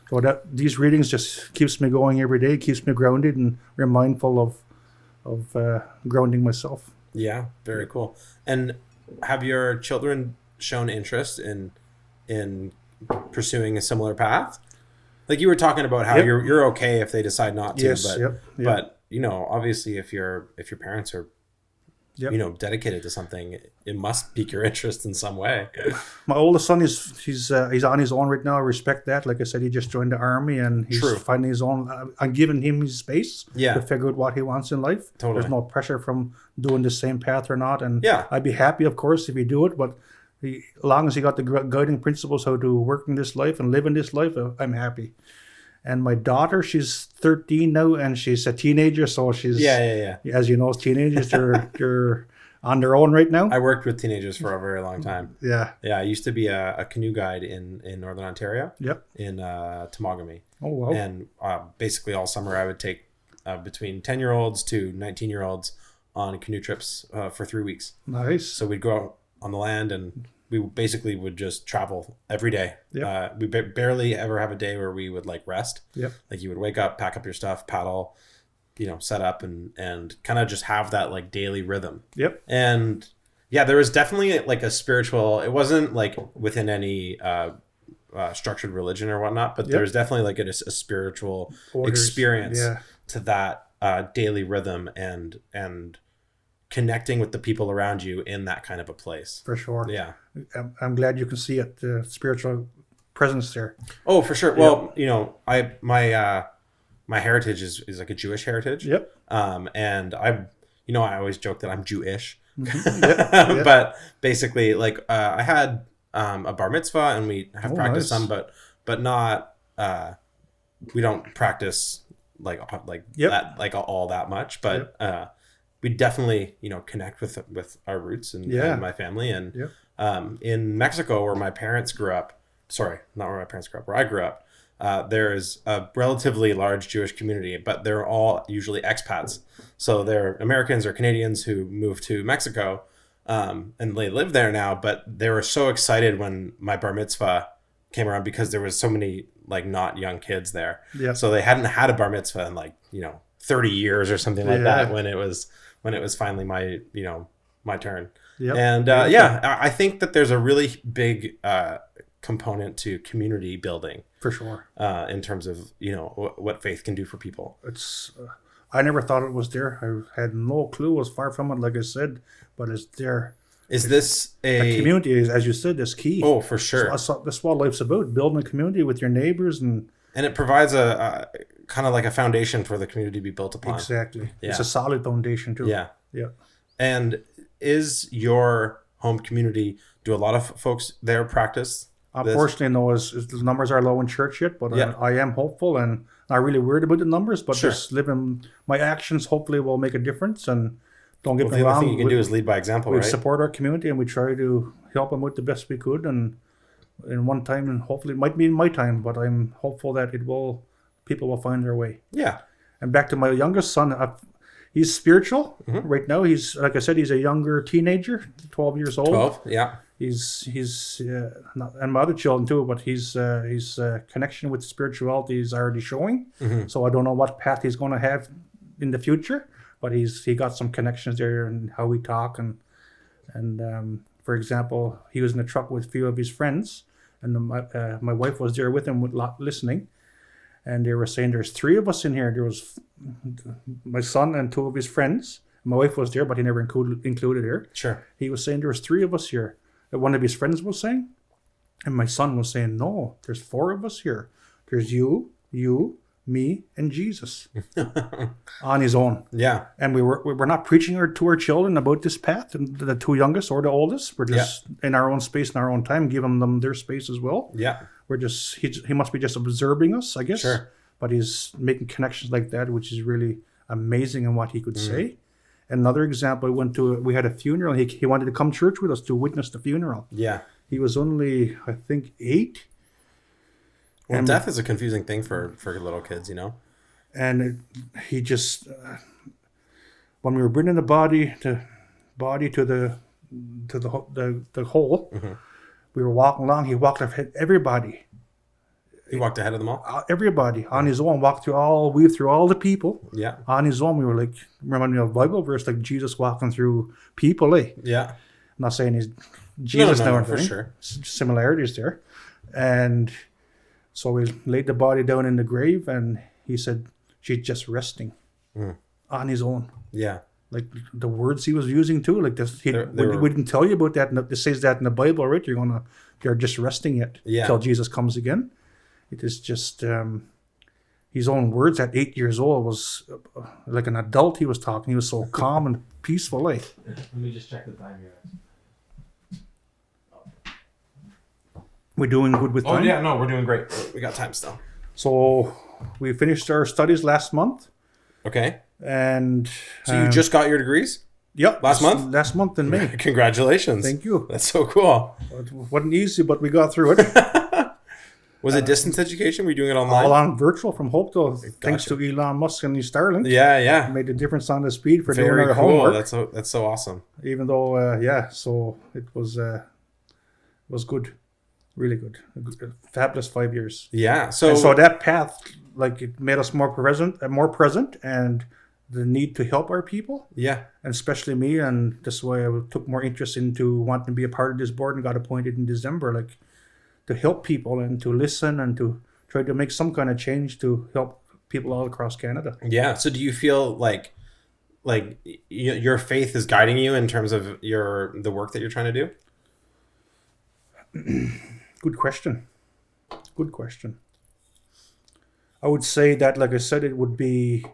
So these readings just keeps me going every day, keeps me grounded, and we're mindful of grounding myself. Yeah, very cool. And have your children shown interest in pursuing a similar path? Like you were talking about how Yep. you're okay if they decide not to, Yes, but yep, yep. but obviously if your parents are Yep. dedicated to something, it must pique your interest in some way. My oldest son he's on his own right now. I respect that. Like I said, he just joined the army and he's True. finding his own. I'm giving him his space Yeah. to figure out what he wants in life. Totally. There's no pressure from doing the same path or not. And Yeah. I'd be happy, of course, if he do it. But as long as he got the guiding principles how to work in this life and live in this life, I'm happy. And my daughter, she's 13 now, and she's a teenager. So she's Yeah. as you know, teenagers they're on their own right now. I worked with teenagers for a very long time. Yeah. Yeah, I used to be a canoe guide in Northern Ontario. Yep. In Temagami. Oh wow. And basically all summer I would take between 10-year-olds to 19-year-olds on canoe trips for 3 weeks. Nice. So we'd go out on the land and we basically would just travel every day. Yep. We barely ever have a day where we would like rest. Yep. Like you would wake up, pack up your stuff, paddle, set up and kind of just have that like daily rhythm. Yep. And yeah, there was definitely like a spiritual, it wasn't like within any structured religion or whatnot, but there was definitely like a spiritual experience to that daily rhythm and connecting with the people around you in that kind of a place. For sure. Yeah. I'm glad you can see it, the spiritual presence there. Oh, for sure. Well, my heritage is like a Jewish heritage. Yep. And I always joke that I'm Jewish, Yep. but basically like, I had, a bar mitzvah and we have practiced nice. some, but not, we don't practice like that, like all that much, but, we definitely, connect with our roots and my family. And in Mexico, where my parents grew up, not where my parents grew up, where I grew up, there is a relatively large Jewish community, but they're all usually expats. So they're Americans or Canadians who moved to Mexico, and they live there now. But they were so excited when my bar mitzvah came around because there was so many like not young kids there. Yeah. So they hadn't had a bar mitzvah in like 30 years or something like that when it was finally my turn. Yep. And I think that there's a really big component to community building For sure. in terms of what faith can do for people. It's I never thought it was there. I had no clue. Was far from it, like I said, but it's there. Is this The community is, as you said, is key. Oh, for sure. So that's what life's about: building a community with your neighbors, and it provides a kind of like a foundation for the community to be built upon. exactly, Yeah. it's a solid foundation too. Yeah. Yeah. And is your home community? Do a lot of folks there practice? Unfortunately, no, the numbers are low in church yet, but I am hopeful and not really worried about the numbers, but just living my actions hopefully will make a difference. And don't get me The wrong, only thing you can do is lead by example, we right? support our community and we try to help them out the best we could. And in one time, and hopefully it might be in my time, but I'm hopeful that people will find their way. Yeah. And back to my youngest son, he's spiritual right now. He's, like I said, he's a younger teenager, 12 years old. 12, yeah. He's not, and my other children too, but his connection with spirituality is already showing. So I don't know what path he's going to have in the future, but he got some connections there and how we talk and for example, he was in a truck with a few of his friends, and my wife was there with him listening, and they were saying there's 3 of us in here. There was my son and 2 of his friends. My wife was there, but he never included her. Sure. He was saying there was 3 of us here. One of his friends was saying, and my son was saying, no, there's 4 of us here. There's you, me, and Jesus on his own. Yeah. And we're not preaching to our children about this path, and the 2 youngest or the oldest. We're just in our own space, in our own time, giving them their space as well. Yeah. We're just, he must be just observing us, I guess. Sure. But he's making connections like that, which is really amazing in what he could say. Another example, we had a funeral. He wanted to come to church with us to witness the funeral. Yeah. He was only, I think, 8. Well, and death is a confusing thing for little kids, And he just, when we were bringing the body to the hole, we were walking along. He walked ahead everybody. He walked ahead of them all? Everybody on his own, weaved through all the people. Yeah. On his own, we were like, reminding me of a Bible verse, like Jesus walking through people, eh? Yeah. I'm not saying he's Jesus now or for anything. sure. Similarities there. And So we laid the body down in the grave, and he said she's just resting on his own. Yeah. Like the words he was using too, like this, we were- didn't tell you about that. It says that in the Bible, right? You're just resting yet till Jesus comes again. It is just his own words at 8 years old was like an adult. He was talking. He was so calm and peaceful. Like. Let me just check the time here. We're doing good with time. Oh yeah, no, we're doing great. We got time still. So we finished our studies last month, Okay. and So you just got your degrees? yep, last month? Last month in May. Congratulations. Thank you. That's so cool. It wasn't easy, but we got through it. Was it distance education? Were you doing it online? All on virtual from Hopeville, thanks Gotcha. to Elon Musk and his Starlink. Yeah. Made a difference on the speed for doing Very our cool. homework. That's so awesome. Even though, so it was good, really good, a fabulous 5 years. Yeah. And So, so that path, like, it made us more present, and the need to help our people, yeah. and especially me, and that's why I took more interest into wanting to be a part of this board and got appointed in December, like, to help people and to listen and to try to make some kind of change to help people all across Canada. Yeah. So do you feel like your faith is guiding you in terms of the work that you're trying to do? Good question. I would say that, like I said, it would be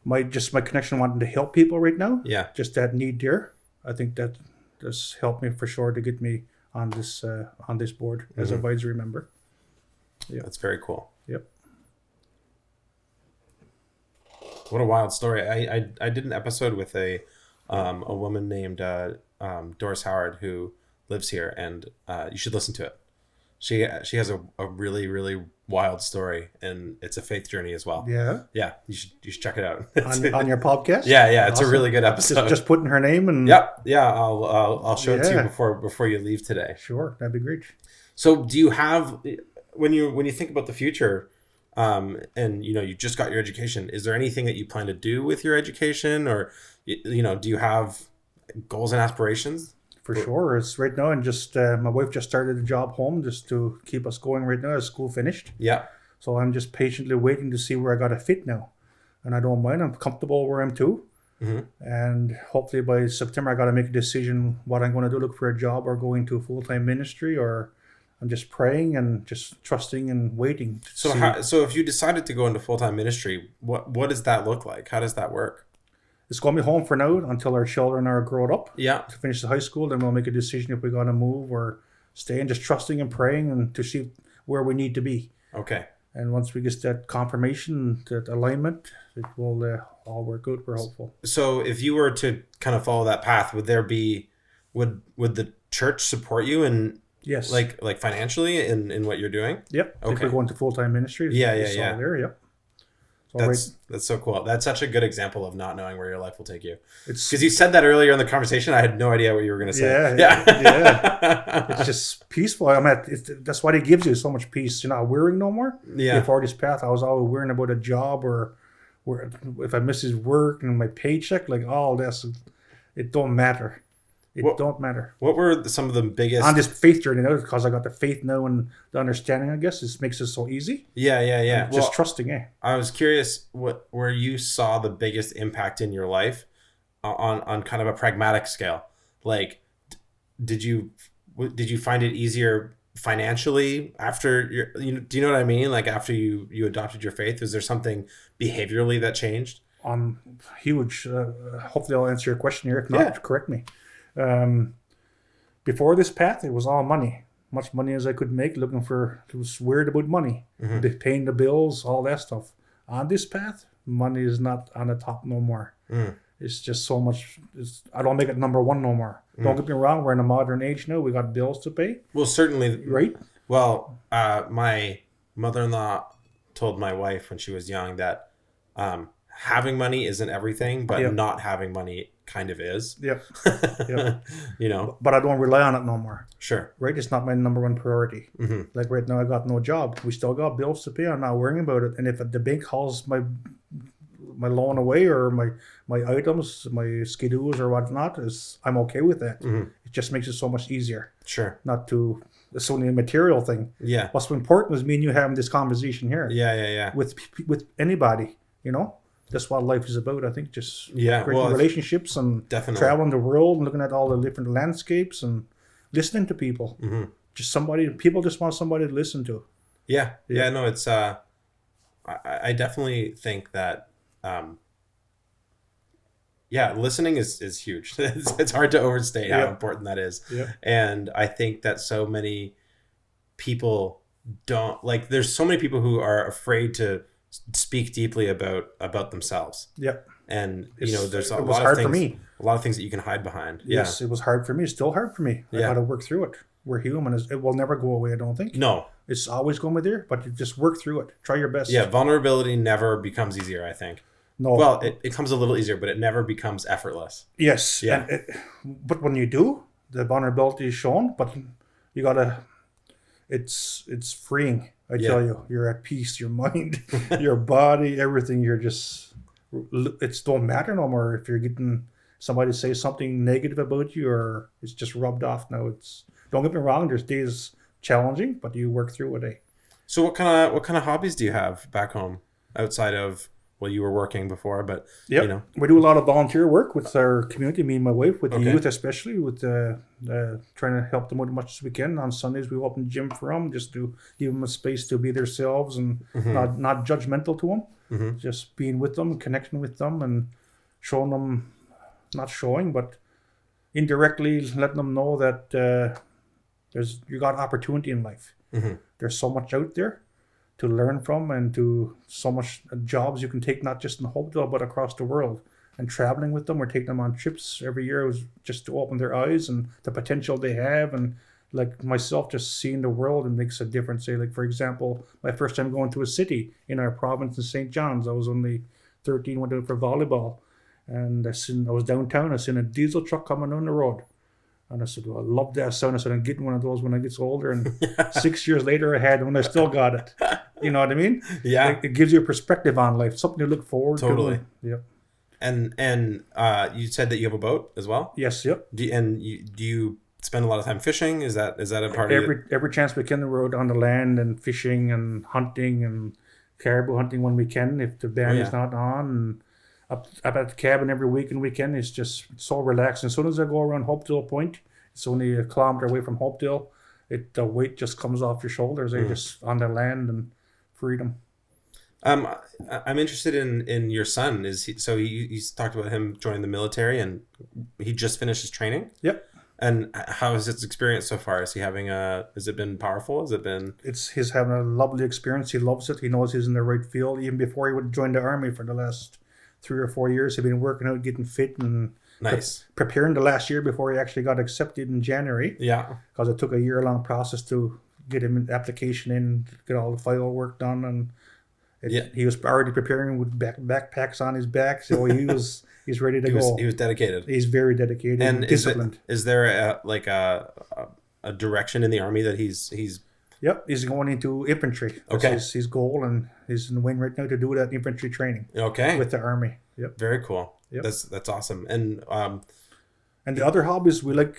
my connection wanting to help people right now. Yeah. Just that need there. I think that has helped me for sure to get me on this board as advisory member. Yeah. That's very cool. Yep. What a wild story. I did an episode with a woman named Doris Howard who lives here, and you should listen to it. She has a really, really wild story, and it's a faith journey as well. Yeah. Yeah, you should check it out. On your podcast? Yeah, it's Awesome. a really good episode. Just putting her name and Yep. Yeah, I'll show it to you Yeah. before you leave today. Sure, that'd be great. So do you have, when you think about the future, and you just got your education, is there anything that you plan to do with your education, or do you have goals and aspirations? For sure. It's right now, and just my wife just started a job home just to keep us going right now as school finished. Yeah. So I'm just patiently waiting to see where I got to fit now. And I don't mind. I'm comfortable where I'm too. Mm-hmm. And hopefully by September, I got to make a decision what I'm going to do, look for a job or go into a full-time ministry, or I'm just praying and just trusting and waiting. So if you decided to go into full-time ministry, what does that look like? How does that work? It's going to be home for now until our children are grown up. Yeah. To finish the high school, then we'll make a decision if we're going to move or stay, and just trusting and praying and to see where we need to be. Okay. And once we get that confirmation, that alignment, it will all work out. We're hopeful. So if you were to kind of follow that path, would the church support you in Yes. like financially in what you're doing? Yep. If Okay. we're going to full-time ministry. Yeah. There, yep. So That's so cool. That's such a good example of not knowing where your life will take you. it's Because you said that earlier in the conversation, I had no idea what you were going to say. yeah. It's just peaceful. That's why it gives you so much peace. You're not worrying no more. Yeah. Before this path, I was always worrying about a job or if I miss his work and my paycheck, like all this. It don't matter. Don't matter. What were some of the biggest? On this faith journey now, because I got the faith now and the understanding, I guess, this makes it so easy. Yeah. Just trusting, I was curious where you saw the biggest impact in your life on kind of a pragmatic scale. Like, did you find it easier financially after do you know what I mean? Like after you adopted your faith, is there something behaviorally that changed? Huge. Hopefully I'll answer your question here. If not, correct me. Before this path, it was all money. Much money as I could make, it was weird about money. Mm-hmm. Paying the bills, all that stuff. On this path, money is not on the top no more. Mm. It's just so much. I don't make it number one no more. Don't get me wrong, we're in a modern age now. We got bills to pay. Well, certainly. Right? Well, my mother-in-law told my wife when she was young that having money isn't everything, but not having money kind of is. Yep. But I don't rely on it no more. Sure. Right? It's not my number one priority. Mm-hmm. Like right now, I got no job. We still got bills to pay. I'm not worrying about it. And if the bank calls my my loan away or my items, my skidoos or whatnot, is I'm okay with that. It just makes it so much easier. Sure. Not to it's only a material thing. Yeah. What's important is me and you having this conversation here. Yeah. With anybody, you know. That's what life is about. I think just creating relationships and definitely traveling the world and looking at all the different landscapes and listening to people. Just people just want somebody to listen to. Yeah. No, it's I definitely think that listening is huge. It's hard to overstate how important that is. And I think that so many people don't like. There's so many people who are afraid to speak deeply about themselves. And there's a lot of things that you can hide behind. Yes, it was hard for me. It's still hard for me. I got to work through it. We're human. It will never go away, I don't think. No. It's always going to be there, but you just work through it. Try your best. Yeah, vulnerability never becomes easier, I think. No. Well, it comes a little easier, but it never becomes effortless. Yes. Yeah. But when you do, the vulnerability is shown, but you got to... It's freeing, I tell you. You're at peace, your mind, your body, everything. You're just... It don't matter no more if you're getting somebody to say something negative about you or it's just rubbed off now. Don't get me wrong, there's days challenging, but you work through it. So what kind of hobbies do you have back home outside of... Well, you were working before, but we do a lot of volunteer work with our community, me and my wife, with the youth especially, with trying to help them out as much as we can. On Sundays, we open the gym for them, just to give them a space to be themselves and not judgmental to them. Just being with them, connecting with them, and showing them, not showing, but indirectly letting them know that you got opportunity in life. There's so much out there to learn from, and to so much jobs you can take, not just in Hopedale but across the world. And traveling with them, we're taking them on trips every year, was just to open their eyes and the potential they have. And like myself, just seeing the world, and makes a difference. Say, like for example, my first time going to a city in our province in St. John's, I was only 13, went out for volleyball, and I was downtown. I seen a diesel truck coming down the road. And I said, well, I love that sound. I said, I'm getting one of those when I get older. And 6 years later, I had one. I still got it. You know what I mean? Yeah. It gives you a perspective on life, something to look forward to. Totally. Yeah. And you said that you have a boat as well? Yes. Yep. Do you spend a lot of time fishing? Is that a part of it? Every chance we can, we're out on the land and fishing and hunting and caribou hunting when we can, if the band is not on. And up at the cabin every week and weekend. It's just so relaxing. As soon as I go around Hopedale Point, it's only a kilometer away from Hopedale, the weight just comes off your shoulders. They're just on the land and freedom. I'm interested in your son. He's talked about him joining the military, and he just finished his training? Yep. And how is his experience so far? Has it been powerful? He's having a lovely experience. He loves it. He knows he's in the right field. Even before he would join the army, for the last 3 or 4 years, he'd been working out, getting fit, and preparing the last year before he actually got accepted in January. Yeah. Because it took a year-long process to get him an application in, get all the file work done, and he was already preparing with backpacks on his back, so he's ready to go. He was dedicated. He's very dedicated and disciplined. Is there a direction in the army that he's? Yep, he's going into infantry. That's his goal, and he's in the wing right now to do that infantry training. Okay. With the army. Yep. Very cool. Yep. That's awesome. And the other hobbies I like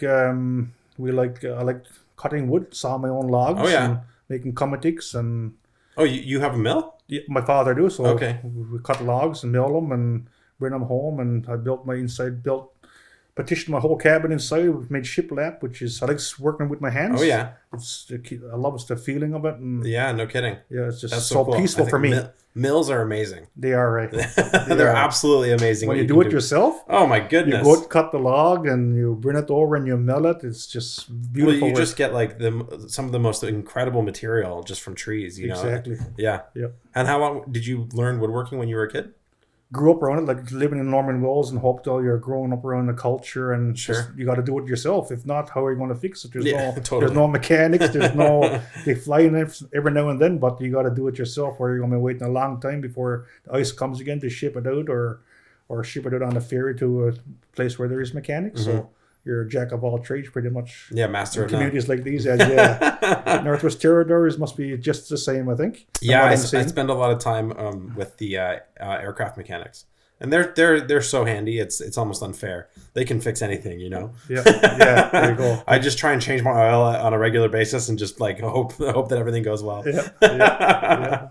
cutting wood, saw my own logs. Oh yeah. And making komatiks and. Oh, you have a mill? Yeah, my father do. So we cut logs and mill them and bring them home. And I partitioned my whole cabin inside. Made shiplap, I like working with my hands. Oh yeah, I love the feeling of it. And yeah, no kidding. Yeah, it's just so cool. Peaceful for me. Mills are amazing. They are, right? They're absolutely amazing. When you do it yourself, oh my goodness! You go out, cut the log and you bring it over and you mill it. It's just beautiful. Well, you just get like some of the most incredible material just from trees. You know, exactly. Yeah. Yep. And how long did you learn woodworking when you were a kid? Grew up around it, like living in Norman Wells and Hopedale. You're growing up around the culture, and you got to do it yourself. If not, how are you going to fix it? There's no mechanics. They fly in every now and then, but you got to do it yourself, or you're going to be waiting a long time before the ice comes again to ship it out, or ship it out on a ferry to a place where there is mechanics. Mm-hmm. So you're a jack of all trades pretty much. Yeah, master of none. Communities like these, yeah. Northwest Territories must be just the same, I think. Yeah, I spend a lot of time with the aircraft mechanics, and they're so handy. It's almost unfair. They can fix anything, you know. Yeah, there you go. I just try and change my oil on a regular basis and just like hope that everything goes well. Yeah.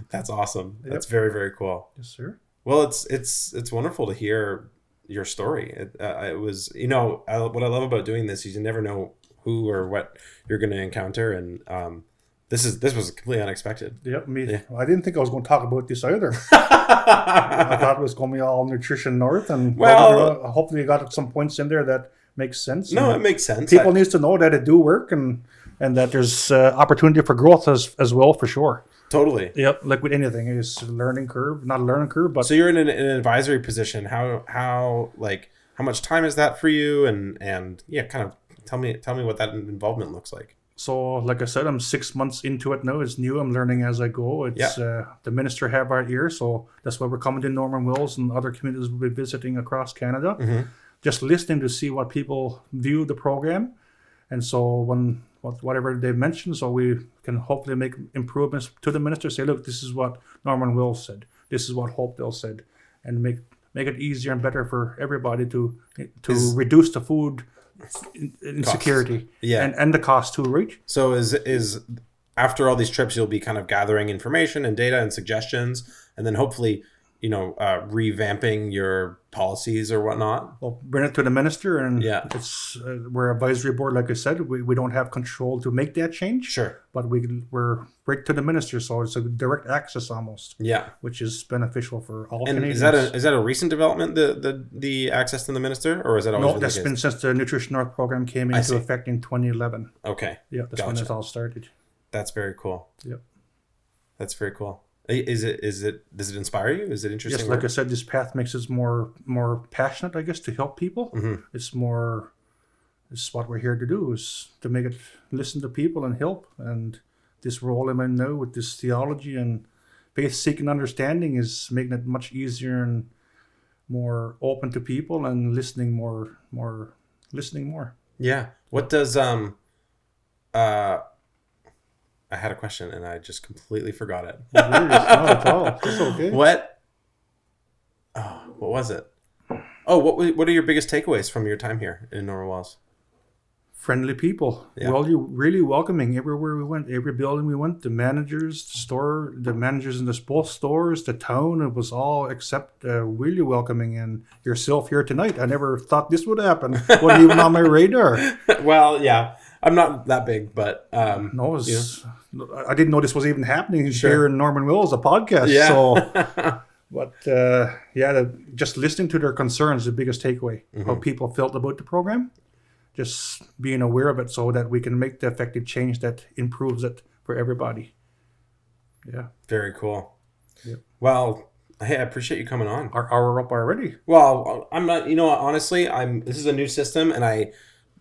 That's awesome. Yep. That's very, very cool. Yes, sir. Well, it's wonderful to hear your story. It was, you know, what I love about doing this is you never know who or what you're going to encounter, and this was completely unexpected. Yep, I didn't think I was going to talk about this either. I thought it was going to be all Nutrition North, and hopefully you got some points in there that makes sense. No, it makes sense. People needs to know that it do work, and that there's opportunity for growth as well, for sure. Totally. Yep, like with anything, it's a learning curve, not a learning curve, but... So you're in an advisory position. How much time is that for you? And yeah, kind of tell me what that involvement looks like. So, like I said, I'm 6 months into it now. It's new. I'm learning as I go. It's the minister have our ear, so that's why we're coming to Norman Wills, and other communities will be visiting across Canada, just listening to see what people view the program, and so whatever they mention, so we can hopefully make improvements to the minister. Say, look, this is what Norman Wills said. This is what Hopedale said, and make it easier and better for everybody to reduce the food insecurity and the cost too, right? So is after all these trips, you'll be kind of gathering information and data and suggestions, and then hopefully, you know, revamping your policies or whatnot. Well, bring it to the minister, and it's we're advisory board, like I said. We don't have control to make that change. Sure, but we're right to the minister, so it's a direct access almost. Yeah, which is beneficial for all Canadians. Is that a recent development, the access to the minister, or is that always? No, that's been since the Nutrition North program came into effect in 2011. Okay, yeah, that's when it all started. That's very cool. Yep, that's very cool. Does it inspire you? Is it interesting? Yes, like I said, this path makes us more passionate, I guess, to help people. It's what we're here to do, is to make it listen to people and help. And this role I'm in now with this theology and faith-seeking understanding is making it much easier and more open to people and listening more. Yeah. What does I had a question and I just completely forgot it. Not at all. It's okay. What was it? Oh, what are your biggest takeaways from your time here in Norman Wills? Friendly people. Yeah. Well, you're really welcoming everywhere we went. Every building we went, the managers, the managers in both stores, the town, it was all except really welcoming. And yourself here tonight, I never thought this would happen. Wasn't even on my radar. Well, yeah. I'm not that big, but no, I didn't know this was even happening here in Norman Wills, a podcast. Yeah. So, but just listening to their concerns, the biggest takeaway, how people felt about the program, just being aware of it so that we can make the effective change that improves it for everybody. Yeah. Very cool. Yep. Well, hey, I appreciate you coming on. Our hour up already. Well, I'm not. You know what? Honestly, this is a new system, and I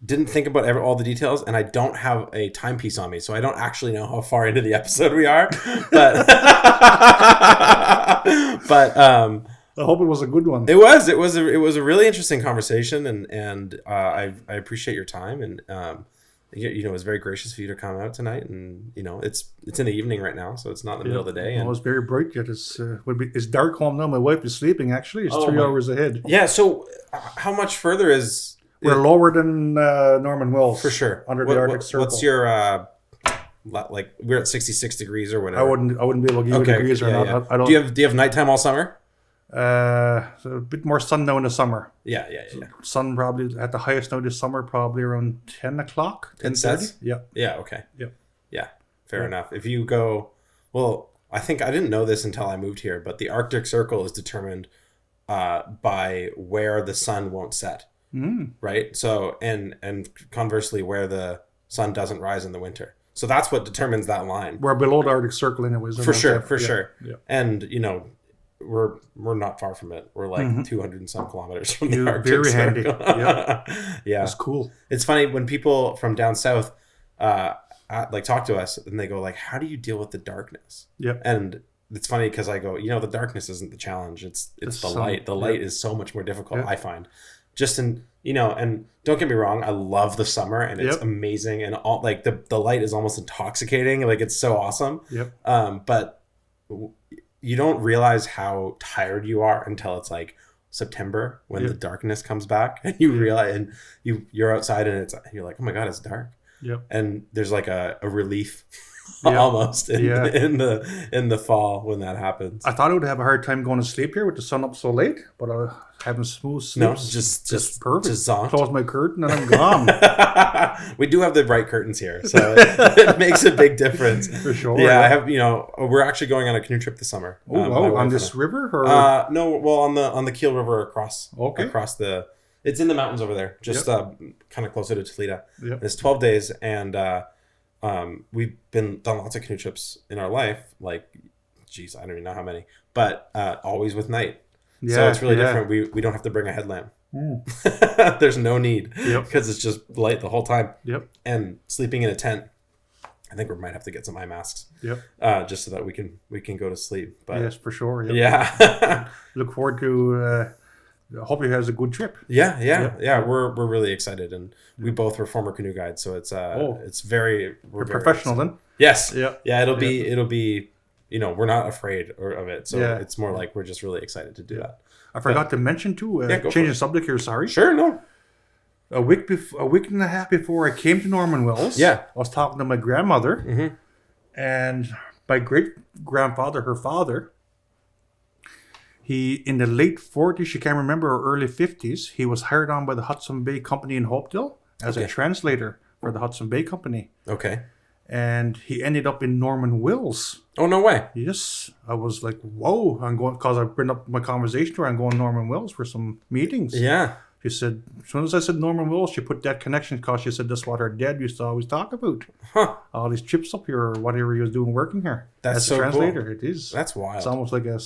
didn't think about all the details, and I don't have a timepiece on me, so I don't actually know how far into the episode we are. But I hope it was a good one. It was a really interesting conversation, and I appreciate your time, and you know, it was very gracious of you to come out tonight, and you know, it's in the evening right now, so it's not in the middle of the day. And it was very bright yet. It's dark home now. My wife is sleeping. Actually, it's 3 hours ahead. Yeah. So how much further is? We're lower than Norman Wills. For sure. Under the Arctic Circle. What's your, like, we're at 66 degrees or whatever. I wouldn't be able to give you degrees or not. Yeah. I don't. Do you have nighttime all summer? So a bit more sun now in the summer. Yeah. So sun probably at the highest now this summer, probably around 10 o'clock, 10:30. Yeah. Yeah, okay. Yep. Yeah, fair enough. If you go, well, I think I didn't know this until I moved here, but the Arctic Circle is determined by where the sun won't set. Right. So and conversely, where the sun doesn't rise in the winter. So that's what determines that line. We're below the Arctic Circle, anyways. For sure. Yeah. And you know, we're not far from it. We're like 200 and some kilometers from the Arctic Circle. Very handy. Yeah. It's cool. It's funny when people from down south like talk to us and they go like, "How do you deal with the darkness?" Yep. And it's funny because I go, you know, the darkness isn't the challenge. It's the light. The light is so much more difficult. I find. just in, and don't get me wrong, I love the summer and it's amazing, and all like the light is almost intoxicating, like it's so awesome. But you don't realize how tired you are until it's like September, when the darkness comes back, and you realize, and you're outside and you're like, oh my god, it's dark. And there's like a relief almost in the fall when that happens. I thought I would have a hard time going to sleep here with the sun up so late, but having smooth sleep. No, just perfect. Just close my curtain and I'm gone. We do have the right curtains here, so it makes a big difference. For sure. Yeah, I have. We're actually going on a canoe trip this summer. On this river, or no? Well, on the Kiel River across the. It's in the mountains over there, just kind of closer to Toledo. It's 12 days, and we've done lots of canoe trips in our life. Like, geez, I don't even know how many, but always with night. So it's really different. We don't have to bring a headlamp. There's no need, because it's just light the whole time. And sleeping in a tent, I think we might have to get some eye masks. Just so that we can go to sleep. But yes, for sure. Look forward to. Hope you has a good trip. We're really excited, and we both were former canoe guides, so it's very we're very professional excited. Then. Yes. It'll be we're not afraid of it, so it's more like we're just really excited to do that. I forgot to mention too. Changing subject here. Sorry. Sure. No. A week and a half before I came to Norman Wills, I was talking to my grandmother, and my great grandfather, her father. He, in the late 40s, she can't remember, or early 50s, he was hired on by the Hudson Bay Company in Hopedale as a translator for the Hudson Bay Company. Okay. And he ended up in Norman Wills. Oh, no way. Yes. I was like, whoa. I'm going, because I bring up my conversation to her, I'm going Norman Wills for some meetings. Yeah. She said, as soon as I said Norman Wills, she put that connection, because she said that's what her dad used to always talk about. All these trips up here, or whatever he was doing working here. That's as so a translator. Cool. It is. That's wild. It's almost like a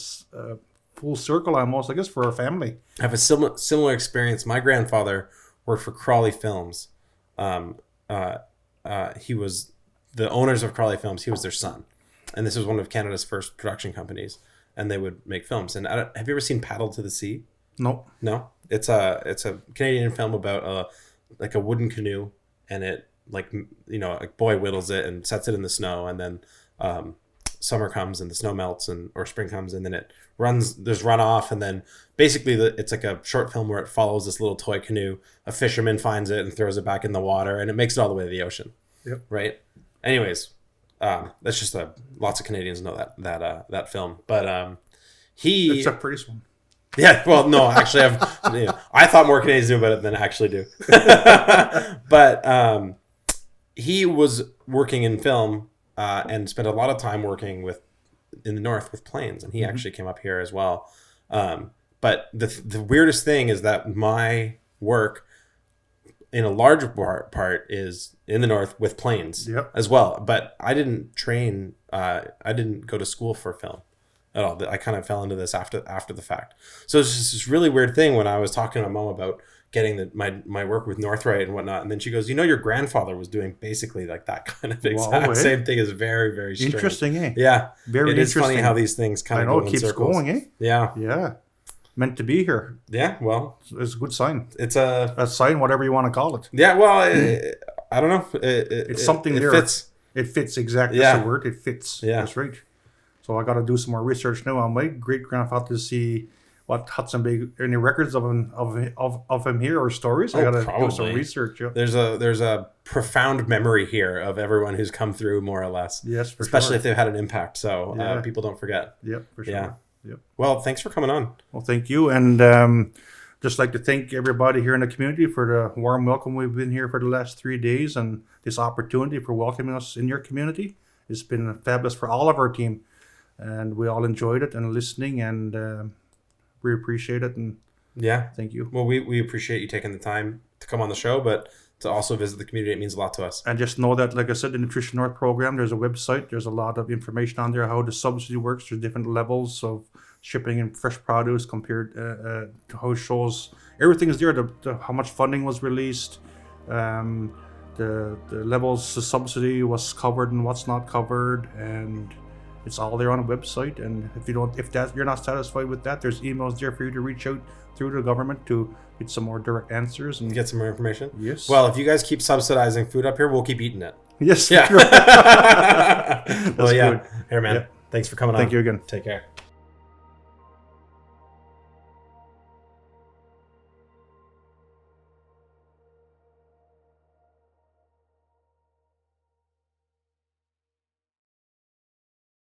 full circle, almost, I guess, for our family. I have a similar experience. My grandfather worked for Crawley Films. He was the owners of Crawley Films. He was their son, and this was one of Canada's first production companies. And they would make films. And have you ever seen Paddle to the Sea? No. It's a Canadian film about like a wooden canoe, and it a boy whittles it and sets it in the snow, and then summer comes and the snow melts, or spring comes, and then it there's runoff, and then basically it's like a short film where it follows this little toy canoe. A fisherman finds it and throws it back in the water, and it makes it all the way to the ocean. Right. Anyways, that's just lots of Canadians know that film, but it's a pretty one. Yeah, well, no, actually, I thought more Canadians knew about it than I actually do. But he was working in film and spent a lot of time working in the north with planes, and he actually came up here as well. But the weirdest thing is that my work, in a large part, is in the north with planes as well. But I didn't train. I didn't go to school for film at all. I kind of fell into this after the fact. So it's just this really weird thing when I was talking to my mom about getting my work with Northright and whatnot, and then she goes, your grandfather was doing basically like that kind of exact same thing. Is very, very strange. Interesting, eh? Yeah, very interesting. It's funny how these things kind of go in keeps circles. Going, eh? Yeah. Meant to be here. Yeah, well, it's a good sign. It's a sign, whatever you want to call it. Yeah, well, I don't know. It's something there. Fits. It fits exactly. That's the word. It fits. Yeah, that's right. So I got to do some more research now on my great grandfather to see what Hudson Bay, any records of him here or stories. I got to do some research. Yeah. There's a profound memory here of everyone who's come through, more or less. Yes, for especially if they've had an impact. So people don't forget. Yep, for sure. Yeah. Yep. Well, thanks for coming on. Well, thank you, and just like to thank everybody here in the community for the warm welcome we've been here for the last 3 days, and this opportunity for welcoming us in your community. It's been fabulous for all of our team, and we all enjoyed it and listening, and we appreciate it. And thank you. Well, we appreciate you taking the time to come on the show, but to also visit the community, it means a lot to us. And just know that, like I said, the Nutrition North program, there's a website. There's a lot of information on there, how the subsidy works. There's different levels of shipping and fresh produce compared to how it shows. Everything is there, how much funding was released, the levels of subsidy, what's covered and what's not covered. And It's all there on the website, and if you're not satisfied with that, there's emails there for you to reach out through the government to get some more direct answers and get some more information. Yes. Well, if you guys keep subsidizing food up here, we'll keep eating it. Yes. Yeah. That's well, yeah. good. Here, man. Yeah. Thanks for coming on. Thank you again. Take care.